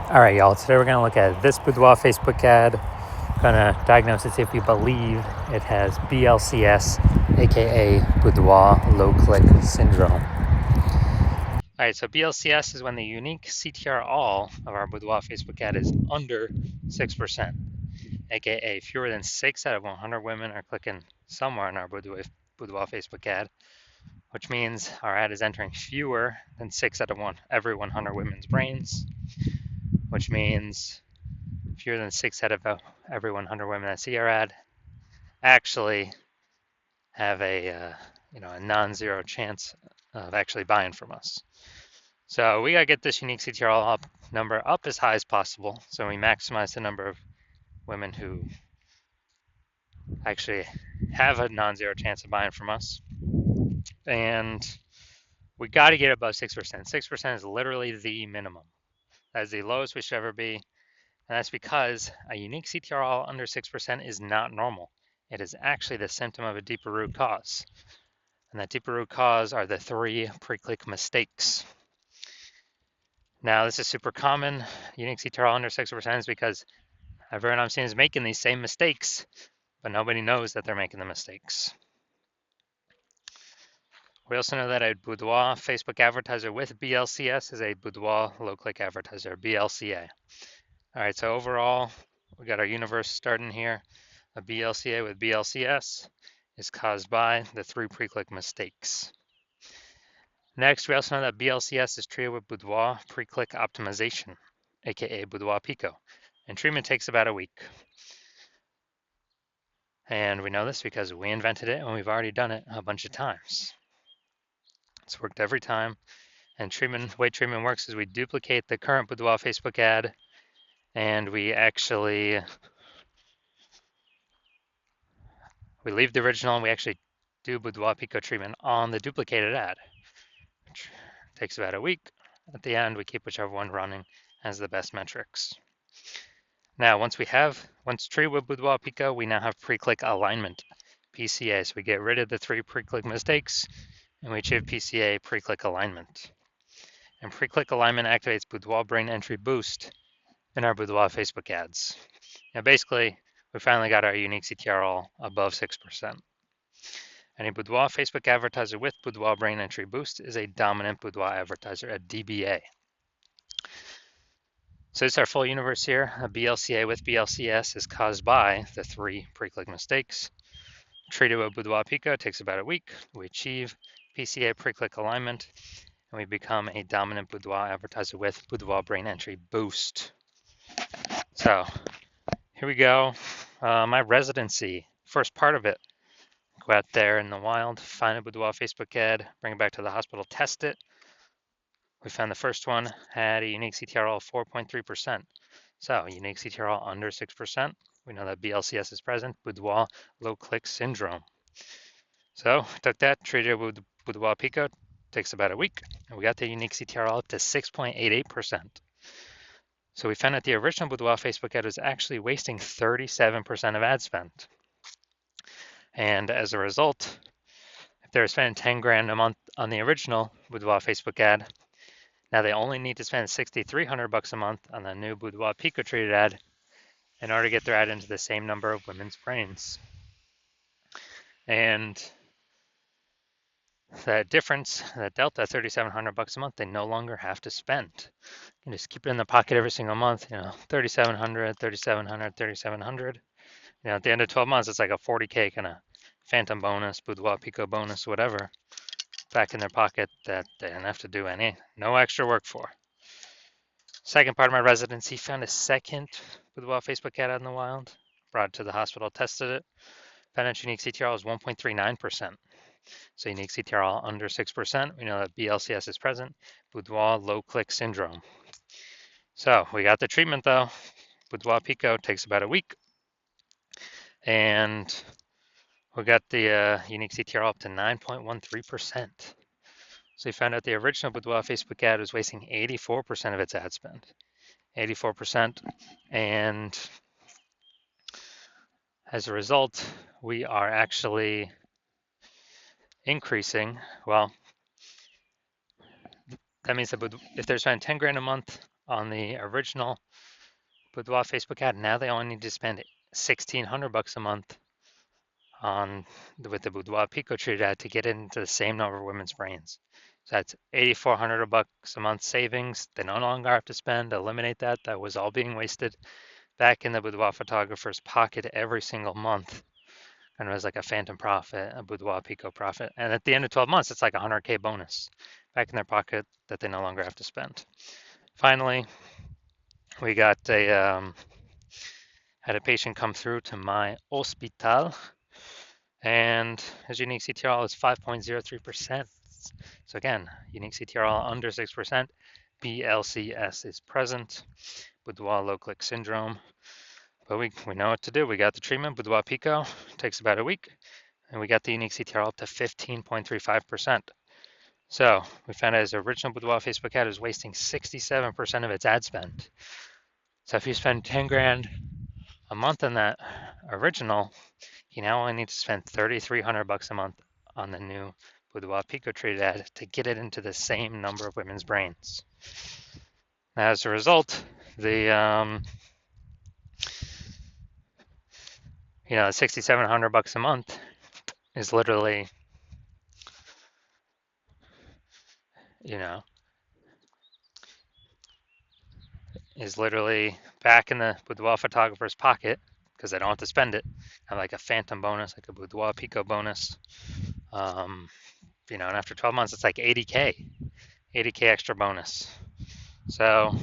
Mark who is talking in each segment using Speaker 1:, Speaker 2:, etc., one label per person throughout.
Speaker 1: All right, y'all. Today we're going to look at this Boudoir Facebook ad. Going to diagnose it, see if we believe it has BLCS, aka Boudoir Low Click Syndrome. All right, so BLCS is when the unique CTR all of our Boudoir Facebook ad is under 6%, aka fewer than 6 out of 100 women are clicking somewhere on our Boudoir Facebook ad, which means our ad is entering fewer than 6 out of every 100 women's brains, which means fewer than 6 out of every 100 women that see our ad actually have a non-zero chance of actually buying from us. So we gotta get this unique CTR number up as high as possible, so we maximize the number of women who actually have a non-zero chance of buying from us, and we got to get above 6%. 6% is literally the minimum. That is the lowest we should ever be, and that's because a unique CTR all under 6% is not normal. It is actually the symptom of a deeper root cause. And that deeper root cause are the 3 pre-click mistakes. Now, this is super common. Unique CTR all under 6% is because everyone I'm seeing is making these same mistakes, but nobody knows that they're making the mistakes. We also know that a Boudoir Facebook advertiser with BLCS is a Boudoir low-click advertiser, BLCA. All right, so overall, we got our universe starting here. A BLCA with BLCS is caused by the 3 pre-click mistakes. Next, we also know that BLCS is treated with Boudoir pre-click optimization, aka Boudoir Pico, and treatment takes about a week. And we know this because we invented it and we've already done it a bunch of times. It's worked every time. And the way treatment works is we duplicate the current Boudoir Facebook ad, and we leave the original and we actually do Boudoir Pico treatment on the duplicated ad. Which takes about a week. At the end, we keep whichever one running has the best metrics. Now, once treated with Boudoir Pico, we now have pre-click alignment, PCA. So we get rid of the 3 pre-click mistakes and we achieve PCA, pre-click alignment. And pre-click alignment activates Boudoir brain entry boost in our Boudoir Facebook ads. Now, basically, we finally got our unique CTR all above 6%. And a Boudoir Facebook advertiser with Boudoir brain entry boost is a dominant Boudoir advertiser, a DBA. So it's our full universe here. A BLCA with BLCS is caused by the 3 pre-click mistakes. Treated with Boudoir Pico takes about a week. We achieve PCA pre-click alignment, and we become a dominant Boudoir advertiser with Boudoir brain entry boost. So here we go. My residency, first part of it. Go out there in the wild, find a Boudoir Facebook ad, bring it back to the hospital, test it. We found the first one had a unique CTR of 4.3%. So unique CTR under 6%. We know that BLCS is present, Boudoir low click syndrome. So took that, treated it with Boudoir Pico, takes about a week, and we got the unique CTR up to 6.88%. So we found that the original Boudoir Facebook ad was actually wasting 37% of ad spend. And as a result, if they were spending 10 grand a month on the original Boudoir Facebook ad, now they only need to spend $6,300 a month on the new Boudoir Pico treated ad in order to get their ad into the same number of women's brains. And that difference, that delta, $3,700 a month, they no longer have to spend. You can just keep it in the pocket every single month, $3,700, $3,700, $3,700. At the end of 12 months, it's like a 40K kind of phantom bonus, Boudoir Pico bonus, whatever, back in their pocket that they didn't have to do no extra work for. Second part of my residency, found a second Boudoir Facebook ad out in the wild, brought it to the hospital, tested it, found its unique CTR was 1.39%. So unique CTR under 6%. We know that BLCS is present, Boudoir low click syndrome. So we got the treatment though. Boudoir Pico takes about a week. And we got the unique CTR up to 9.13%. So we found out the original Boudoir Facebook ad was wasting 84% of its ad spend. 84%. And as a result, we are actually increasing. Well, that means that if they're spending 10 grand a month on the original Boudoir Facebook ad. Now they only need to spend $1,600 a month with the Boudoir Pico treated ad to get into the same number of women's brains. So that's $8,400 a month savings. They no longer have to spend, eliminate that. That was all being wasted back in the boudoir photographer's pocket every single month. And it was like a phantom profit, a Boudoir Pico profit. And at the end of 12 months, it's like a 100K bonus back in their pocket that they no longer have to spend. Finally, we got had a patient come through to my hospital, and his unique CTRL is 5.03%. So again, unique CTRL under 6%. BLCS is present. Boudoir low click syndrome. But we know what to do. We got the treatment, Boudoir Pico, takes about a week, and we got the unique CTRL up to 15.35%. So we found out his original Boudoir Facebook ad is wasting 67% of its ad spend. So if you spend 10 grand a month on that original, you now only need to spend $3,300 a month on the new Boudoir Pico treated ad to get it into the same number of women's brains. Now, as a result, the $6,700 a month is literally, back in the Boudoir photographer's pocket because they don't have to spend it. Have like a phantom bonus, like a Boudoir Pico bonus. And after 12 months, it's like 80K extra bonus. So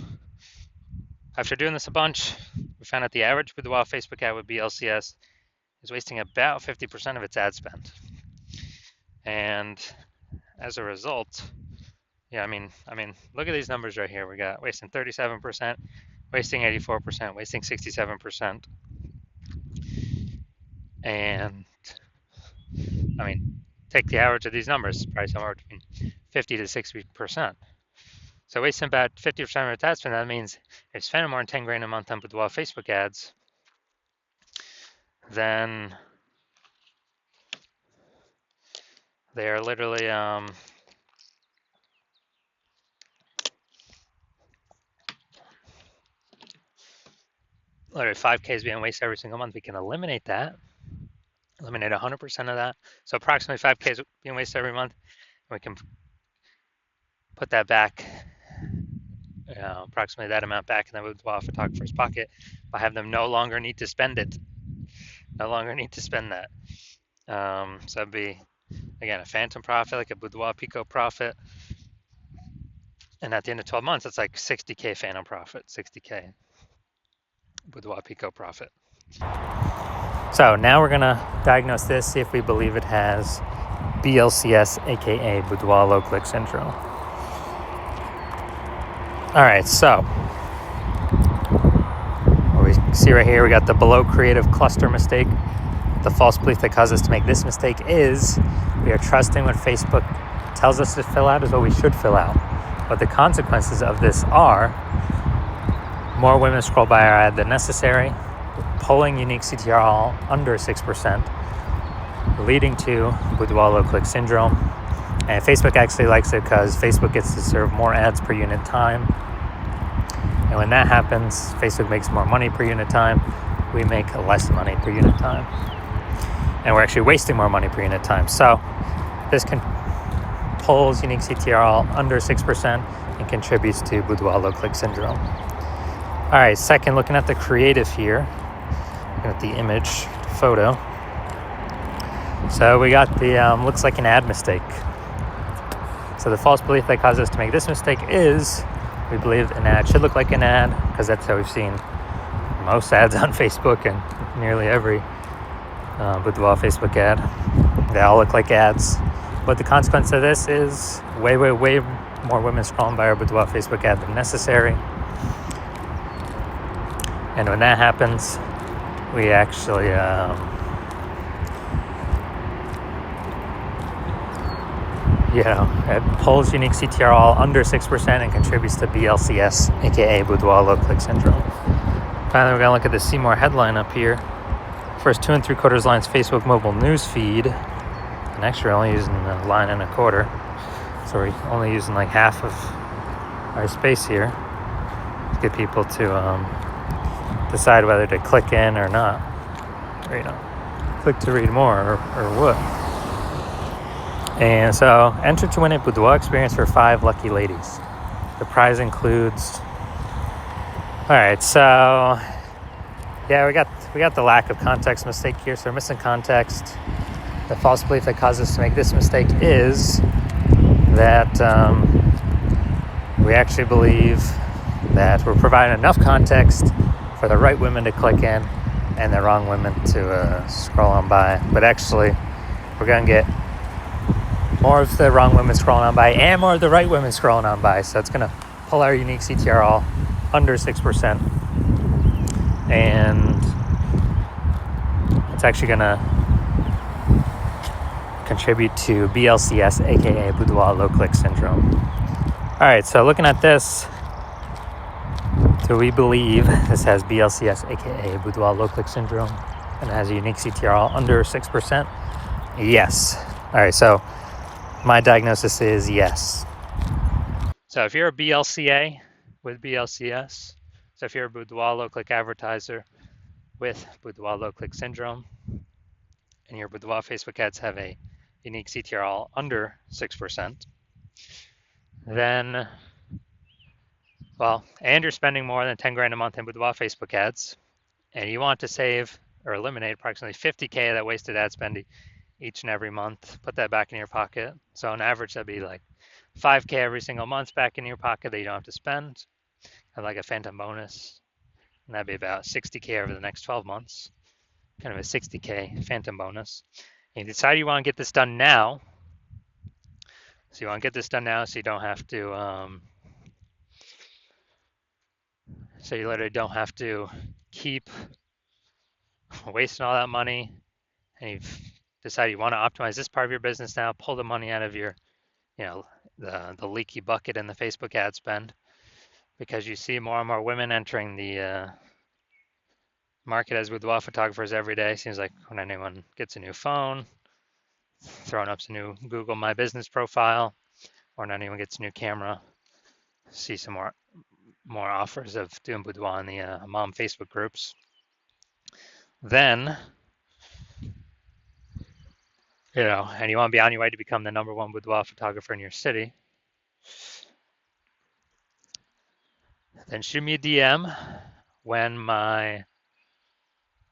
Speaker 1: after doing this a bunch, we found out the average Boudoir Facebook ad with BLCS is wasting about 50% of its ad spend. And as a result, look at these numbers right here. We got wasting 37%, wasting 84%, wasting 67%. And take the average of these numbers, probably somewhere between 50 to 60%. So wasting about 50% of its ad spend, that means if spending more than 10 grand a month on Boudoir Facebook ads, then they are literally 5K is being wasted every single month. We can eliminate that, eliminate 100% of that. So approximately 5K is being wasted every month. We can put that back, approximately that amount back in the Boudoir photographer's pocket by having them no longer need to spend it, no longer need to spend that. So it'd be, again, a phantom profit, like a Boudoir Pico profit. And at the end of 12 months, it's like 60K phantom profit, 60K Boudoir Pico profit. So now we're gonna diagnose this, see if we believe it has BLCS, aka Boudoir low click syndrome. All right, so what we see right here, we got the below creative cluster mistake. The false belief that caused us to make this mistake is we are trusting what Facebook tells us to fill out is what we should fill out. But the consequences of this are more women scroll by our ad than necessary, pulling unique CTRL under 6%, leading to Boudoir low click syndrome. And Facebook actually likes it because Facebook gets to serve more ads per unit time. And when that happens, Facebook makes more money per unit time. We make less money per unit time. And we're actually wasting more money per unit time. So this pulls unique CTRL under 6% and contributes to Boudoir low click syndrome. All right, second, looking at the creative here, looking at the image photo. So we got the, looks like an ad mistake. So the false belief that caused us to make this mistake is we believe an ad should look like an ad because that's how we've seen most ads on Facebook and nearly every Boudoir Facebook ad. They all look like ads. But the consequence of this is way more women scrolling by our Boudoir Facebook ad than necessary. And when that happens, we actually it pulls unique CTRL under 6% and contributes to BLCS, aka Boudoir low click syndrome. Finally, we're gonna look at the See More headline up here. First 2 3/4 lines Facebook mobile news feed. And actually we're only using a line and a quarter. So we're only using like half of our space here. get people to decide whether to click in or not, or click to read more or what. And so, enter to win a boudoir experience for 5 lucky ladies. The prize includes. All right, so yeah, we got the lack of context mistake here. So we're missing context. The false belief that caused us to make this mistake is that we actually believe that we're providing enough context for the right women to click in and the wrong women to scroll on by. But actually, we're going to get more of the wrong women scrolling on by and more of the right women scrolling on by. So it's going to pull our unique CTR all under 6%. And it's actually going to contribute to BLCS, aka Boudoir low click syndrome. All right, so looking at this, do we believe this has BLCS, aka Boudoir low click syndrome, and it has a unique CTR all under 6%? Yes. All right, so my diagnosis is yes. So if you're a BLCA with BLCS, so if you're a Boudoir low click advertiser with Boudoir low click syndrome, and your Boudoir Facebook ads have a unique CTR all under 6%, then, well, and you're spending more than 10 grand a month in Boudoir Facebook ads, and you want to save or eliminate approximately 50K of that wasted ad spend each and every month, put that back in your pocket. So on average, that'd be like 5K every single month back in your pocket that you don't have to spend, and like a phantom bonus. And that'd be about 60K over the next 12 months, kind of a 60K phantom bonus. And you decide you want to get this done now. So you want to get this done now so you don't have to, so you literally don't have to keep wasting all that money. And you've decided you want to optimize this part of your business now, pull the money out of your, the leaky bucket in the Facebook ad spend, because you see more and more women entering the market as boudoir photographers every day. Seems like when anyone gets a new phone, throwing up some new Google My Business profile, or when anyone gets a new camera, see some more offers of doing boudoir in the mom Facebook groups. Then, and you want to be on your way to become the #1 boudoir photographer in your city, then shoot me a DM when I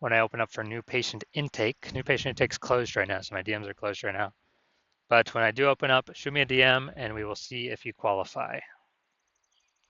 Speaker 1: open up for new patient intake. New patient intake's closed right now, so my DMs are closed right now. But when I do open up, shoot me a DM and we will see if you qualify.